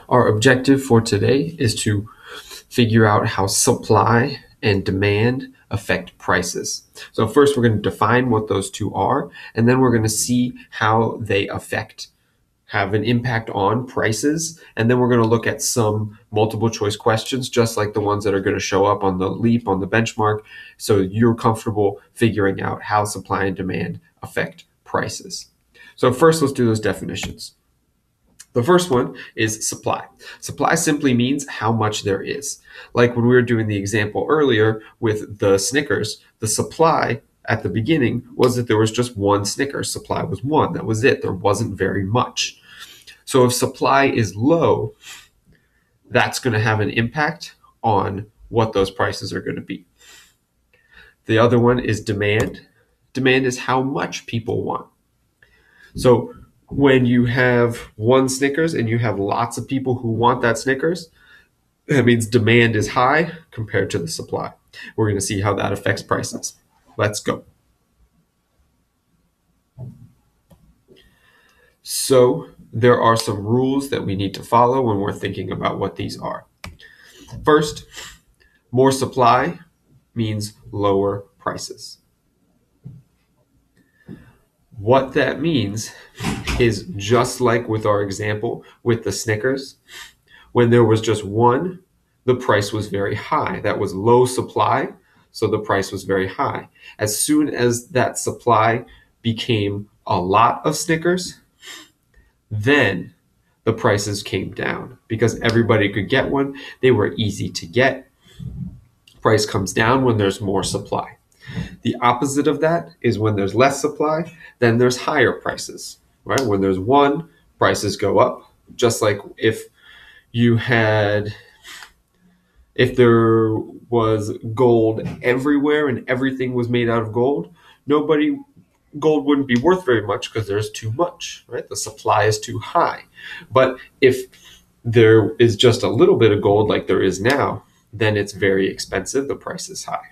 Our objective for today is to figure out how supply and demand affect prices. So first we're going to define what those two are, and then we're going to see how they have an impact on prices. And then we're going to look at some multiple choice questions, just like the ones that are going to show up on the LEAP, on the benchmark, so you're comfortable figuring out how supply and demand affect prices. So first, let's do those definitions. The first one is supply. Supply simply means how much there is. Like when we were doing the example earlier with the Snickers, the supply at the beginning was that there was just one Snickers. Supply was one. That was it. There wasn't very much. So if supply is low, that's going to have an impact on what those prices are going to be. The other one is demand. Demand is how much people want. So when you have one Snickers and you have lots of people who want that Snickers, that means demand is high compared to the supply. We're going to see how that affects prices. Let's go. So there are some rules that we need to follow when we're thinking about what these are. First, more supply means lower prices. What that means is just like with our example with the Snickers, when there was just one, the price was very high. That was low supply, so the price was very high. As soon as that supply became a lot of Snickers, then the prices came down because everybody could get one. They were easy to get. Price comes down when there's more supply. The opposite of that is when there's less supply, then there's higher prices, right? When there's one, prices go up. Just like if there was gold everywhere and everything was made out of gold, gold wouldn't be worth very much because there's too much, right? The supply is too high. But if there is just a little bit of gold like there is now, then it's very expensive. The price is high.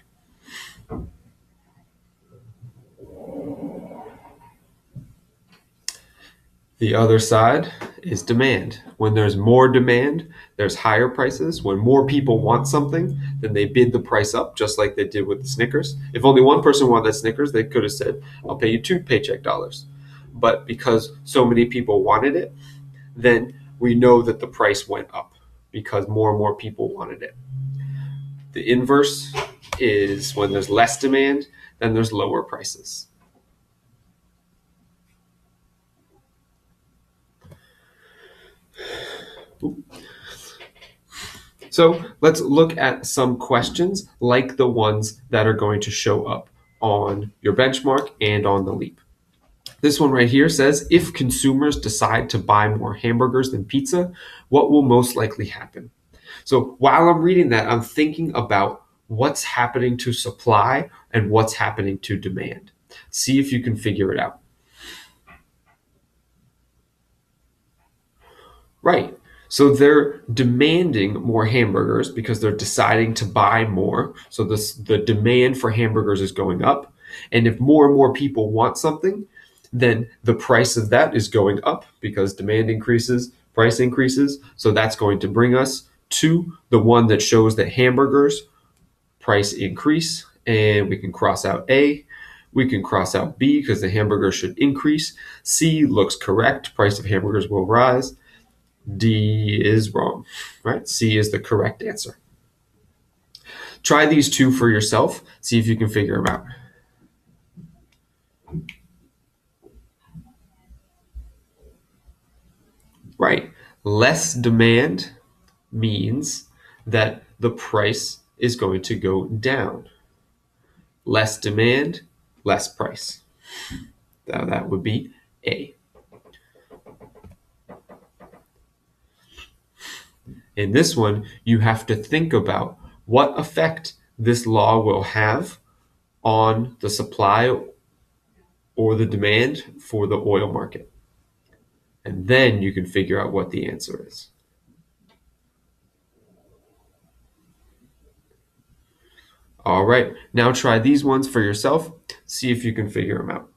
The other side is demand. When there's more demand, there's higher prices. When more people want something, then they bid the price up, just like they did with the Snickers. If only one person wanted that Snickers, they could have said, I'll pay you 2 paycheck dollars. But because so many people wanted it, then we know that the price went up because more and more people wanted it. The inverse is when there's less demand, then there's lower prices. So let's look at some questions like the ones that are going to show up on your benchmark and on the LEAP. This one right here says, if consumers decide to buy more hamburgers than pizza, what will most likely happen? So while I'm reading that, I'm thinking about what's happening to supply and what's happening to demand. See if you can figure it out. Right. So they're demanding more hamburgers because they're deciding to buy more. So the demand for hamburgers is going up. And if more and more people want something, then the price of that is going up because demand increases, price increases. So that's going to bring us to the one that shows that hamburgers price increase. And we can cross out A. We can cross out B because the hamburger should increase. C looks correct. Price of hamburgers will rise. D is wrong, right? C is the correct answer. Try these two for yourself. See if you can figure them out. Right. Less demand means that the price is going to go down. Less demand, less price. Now that would be A. In this one, you have to think about what effect this law will have on the supply or the demand for the oil market. And then you can figure out what the answer is. All right, now try these ones for yourself. See if you can figure them out.